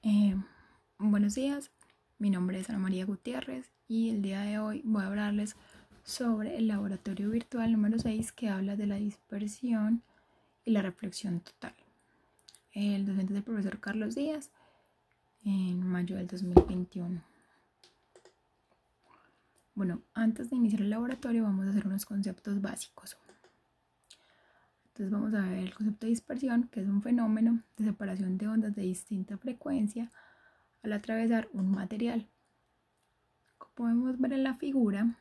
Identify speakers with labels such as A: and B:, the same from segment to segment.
A: Eh, Buenos días, mi nombre es Ana María Gutiérrez y el día de hoy voy a hablarles sobre el laboratorio virtual número 6 que habla de la dispersión y la reflexión total. El docente es el profesor Carlos Díaz en mayo del 2021. Bueno, antes de iniciar el laboratorio vamos a hacer unos conceptos básicos. Entonces vamos a ver el concepto de dispersión, que es un fenómeno de separación de ondas de distinta frecuencia al atravesar un material. Como podemos ver en la figura,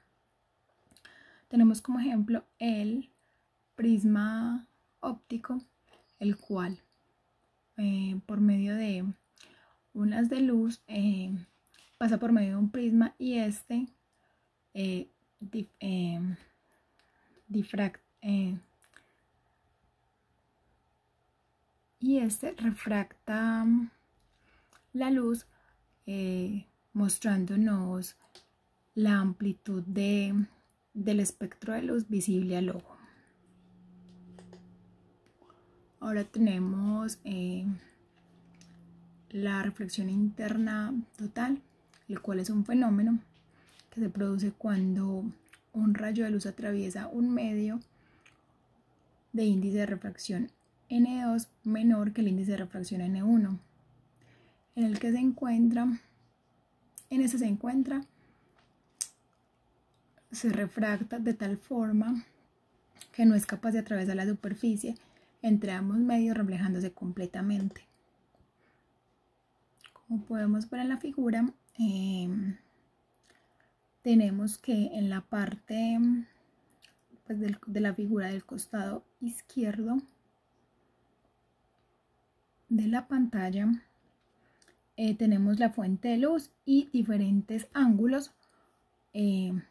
A: tenemos como ejemplo el prisma óptico, el cual por medio de unas de luz pasa por medio de un prisma y este refracta la luz mostrándonos la amplitud del espectro de luz visible al ojo. Ahora tenemos la reflexión interna total, el cual es un fenómeno que se produce cuando un rayo de luz atraviesa un medio de índice de refracción N2 menor que el índice de refracción N1, en el que se refracta de tal forma que no es capaz de atravesar la superficie entre ambos medios, reflejándose completamente. Como podemos ver en la figura, tenemos que en la parte de la figura del costado izquierdo de la pantalla tenemos la fuente de luz y diferentes ángulos de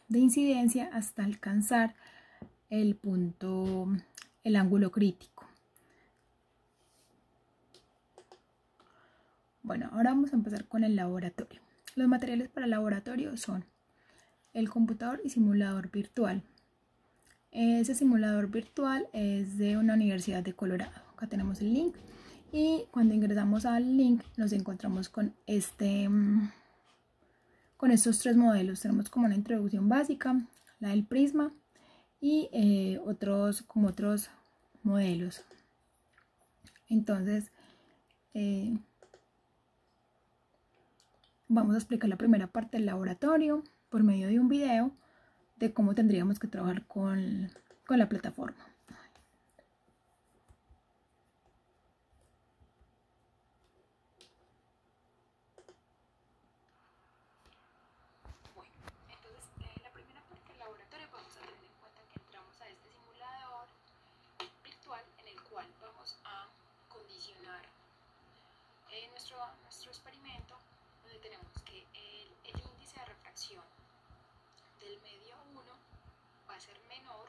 A: incidencia hasta alcanzar el ángulo crítico. Bueno, ahora vamos a empezar con el laboratorio. Los materiales para el laboratorio son el computador y simulador virtual. Ese simulador virtual es de una universidad de Colorado. Acá tenemos el link y cuando ingresamos al link nos encontramos con estos tres modelos. Tenemos como una introducción básica, la del prisma y otros modelos. Entonces vamos a explicar la primera parte del laboratorio por medio de un video de cómo tendríamos que trabajar con la plataforma. Bueno, entonces la primera parte del laboratorio vamos a tener en cuenta que entramos a este simulador virtual en el cual vamos a condicionar nuestro experimento, donde tenemos que el índice de refracción del medio 1 va a ser menor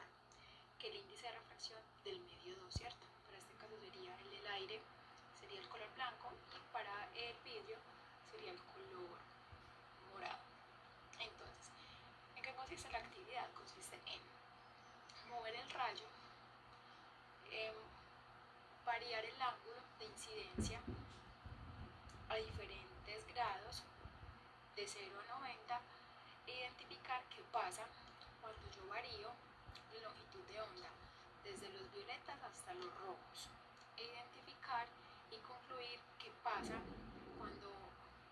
A: que el índice de refracción del medio 2, ¿cierto? Para este caso sería el del aire, sería el color blanco, y para el vidrio sería el color morado. Entonces, ¿en qué consiste la actividad? Consiste en mover el rayo, variar el ángulo de incidencia a diferentes grados de 0 a 90 e identificar qué pasa cuando yo varío la longitud de onda desde los violetas hasta los rojos, e identificar y concluir qué pasa cuando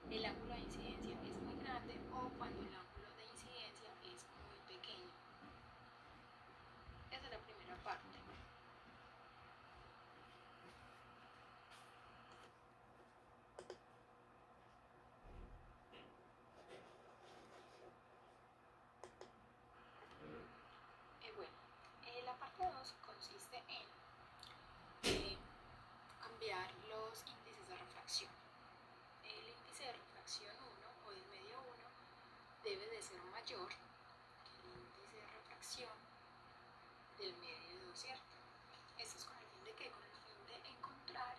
A: el ángulo de incidencia es muy grande o cuando el ángulo de incidencia es muy pequeño. Esa es la primera parte. La parte 2 consiste en cambiar los índices de refracción. El índice de refracción 1 o del medio 1 debe de ser mayor que el índice de refracción del medio 2, ¿cierto? Esto es con el fin de ¿qué? Con el fin de encontrar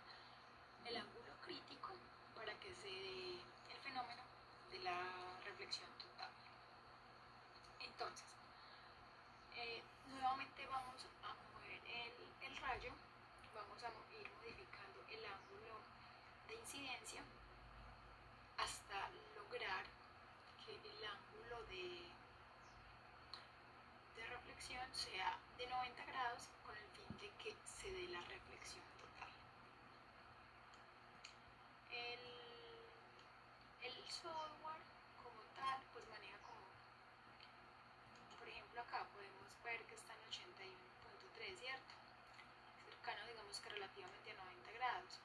A: el ángulo crítico para que se dé el fenómeno de la reflexión total. Entonces, nuevamente vamos a mover el rayo, vamos a ir modificando el ángulo de incidencia refracción sea de 90 grados con el fin de que se dé la reflexión total. El software como tal pues maneja como, por ejemplo acá podemos ver que está en 81.3, ¿cierto? Cercano digamos que relativamente a 90 grados.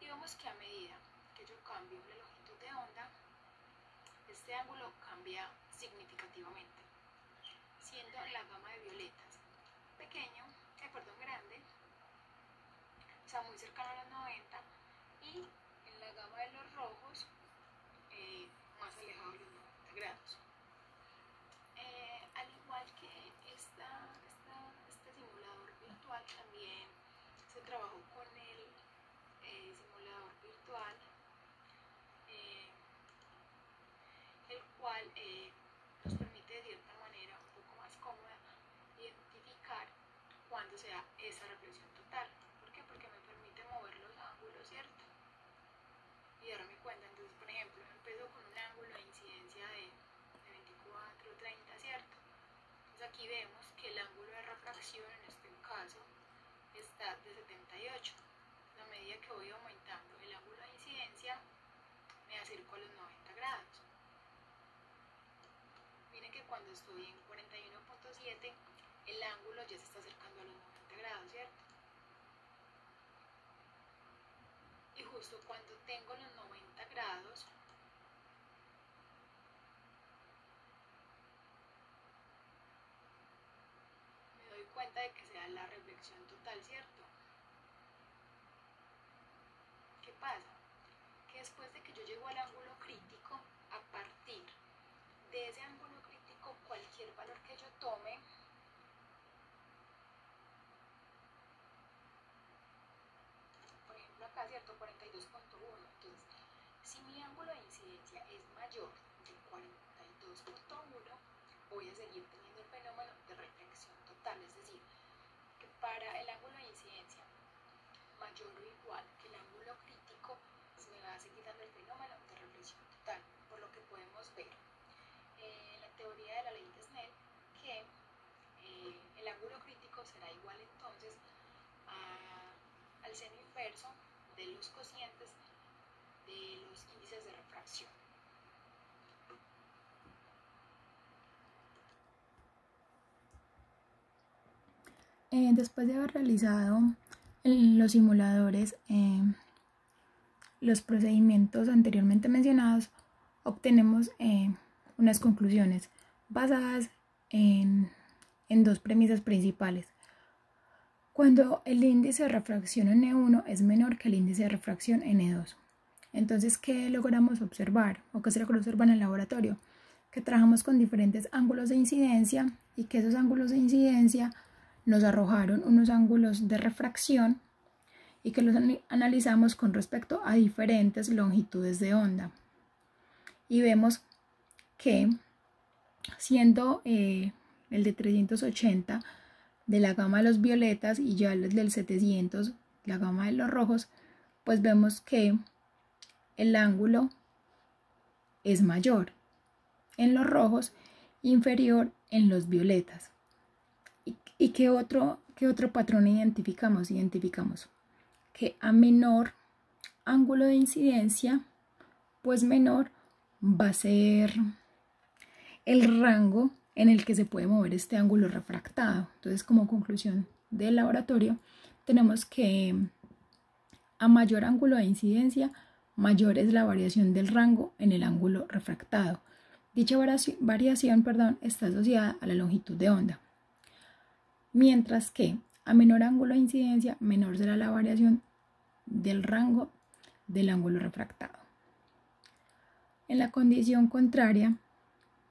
A: Y vemos que a medida que yo cambio la longitud de onda, este ángulo cambia significativamente, siendo la gama de violetas grande, o sea muy cercano a los 90, y en la gama de los rojos más alejado de los 90 grados. Al igual que este simulador virtual, también se trabajó con el simulador virtual, el cual nos permite de cierta manera un poco más cómoda identificar cuándo se da esa reflexión total. ¿Por qué? Porque me permite mover los ángulos, ¿cierto? Y darme cuenta. Entonces, por ejemplo, empiezo con un ángulo de incidencia de 24, 30, ¿cierto? Entonces aquí vemos que el ángulo de refracción en este caso está de 78. A medida que voy aumentando el ángulo de incidencia, me acerco a los 90 grados. Miren que cuando estoy en 41.7, el ángulo ya se está acercando a los 90 grados, ¿cierto? Y justo cuando tengo los 90 grados, me doy cuenta de que se da la reflexión total, ¿cierto? ¿Qué pasa? Que después de que yo llego al ángulo crítico, a partir de ese ángulo crítico, cualquier valor que yo tome, por ejemplo acá, ¿cierto? 42.1. Entonces, si mi ángulo de incidencia es mayor de 42.1, voy a seguir teniendo el fenómeno de reflexión total, es decir, que para el ángulo de incidencia mayor o igual que el ángulo crítico, pues me va a seguir dando el fenómeno de reflexión total, por lo que podemos ver en la teoría de la ley de Snell que el ángulo crítico será igual entonces al seno inverso de los cocientes de los índices de refracción. Después de haber realizado en los simuladores los procedimientos anteriormente mencionados, obtenemos unas conclusiones basadas en dos premisas principales. Cuando el índice de refracción N1 es menor que el índice de refracción N2. Entonces, ¿qué logramos observar o qué se logró observar en el laboratorio? Que trabajamos con diferentes ángulos de incidencia y que esos ángulos de incidencia nos arrojaron unos ángulos de refracción y que los analizamos con respecto a diferentes longitudes de onda. Y vemos que siendo el de 380 de la gama de los violetas y ya el del 700, la gama de los rojos, pues vemos que el ángulo es mayor en los rojos, inferior en los violetas. ¿Y qué otro patrón identificamos? Identificamos que a menor ángulo de incidencia, pues menor va a ser el rango en el que se puede mover este ángulo refractado. Entonces, como conclusión del laboratorio, tenemos que a mayor ángulo de incidencia, mayor es la variación del rango en el ángulo refractado. Dicha variación está asociada a la longitud de onda. Mientras que a menor ángulo de incidencia, menor será la variación del rango del ángulo refractado. En la condición contraria,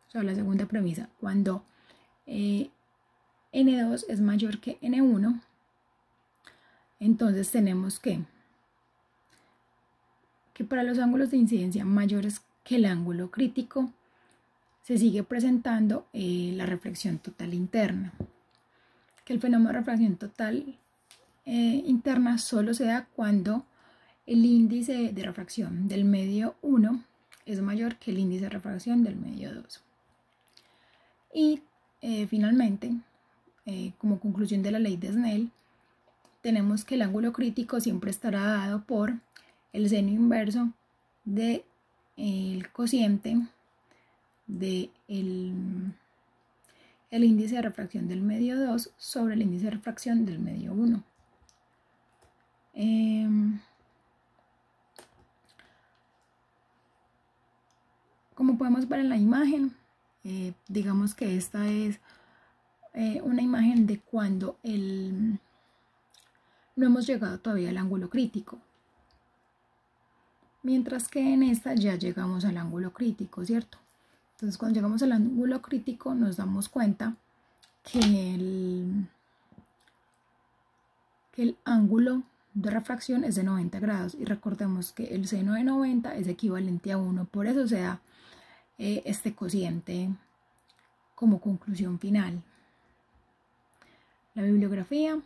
A: o sea, la segunda premisa, cuando N2 es mayor que N1, entonces tenemos que para los ángulos de incidencia mayores que el ángulo crítico, se sigue presentando la reflexión total interna. Que el fenómeno de refracción total interna solo se da cuando el índice de refracción del medio 1 es mayor que el índice de refracción del medio 2. Y finalmente como conclusión de la ley de Snell, tenemos que el ángulo crítico siempre estará dado por el seno inverso del cociente del el índice de refracción del medio 2 sobre el índice de refracción del medio 1. Como podemos ver en la imagen, digamos que esta es una imagen de cuando no hemos llegado todavía al ángulo crítico, mientras que en esta ya llegamos al ángulo crítico, ¿cierto? Entonces cuando llegamos al ángulo crítico nos damos cuenta que el ángulo de refracción es de 90 grados y recordemos que el seno de 90 es equivalente a 1, por eso se da este cociente como conclusión final. La bibliografía,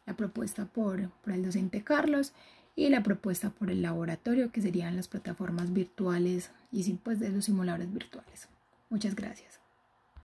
A: la propuesta por el docente Carlos y la propuesta por el laboratorio, que serían las plataformas virtuales y pues de los simuladores virtuales. Muchas gracias.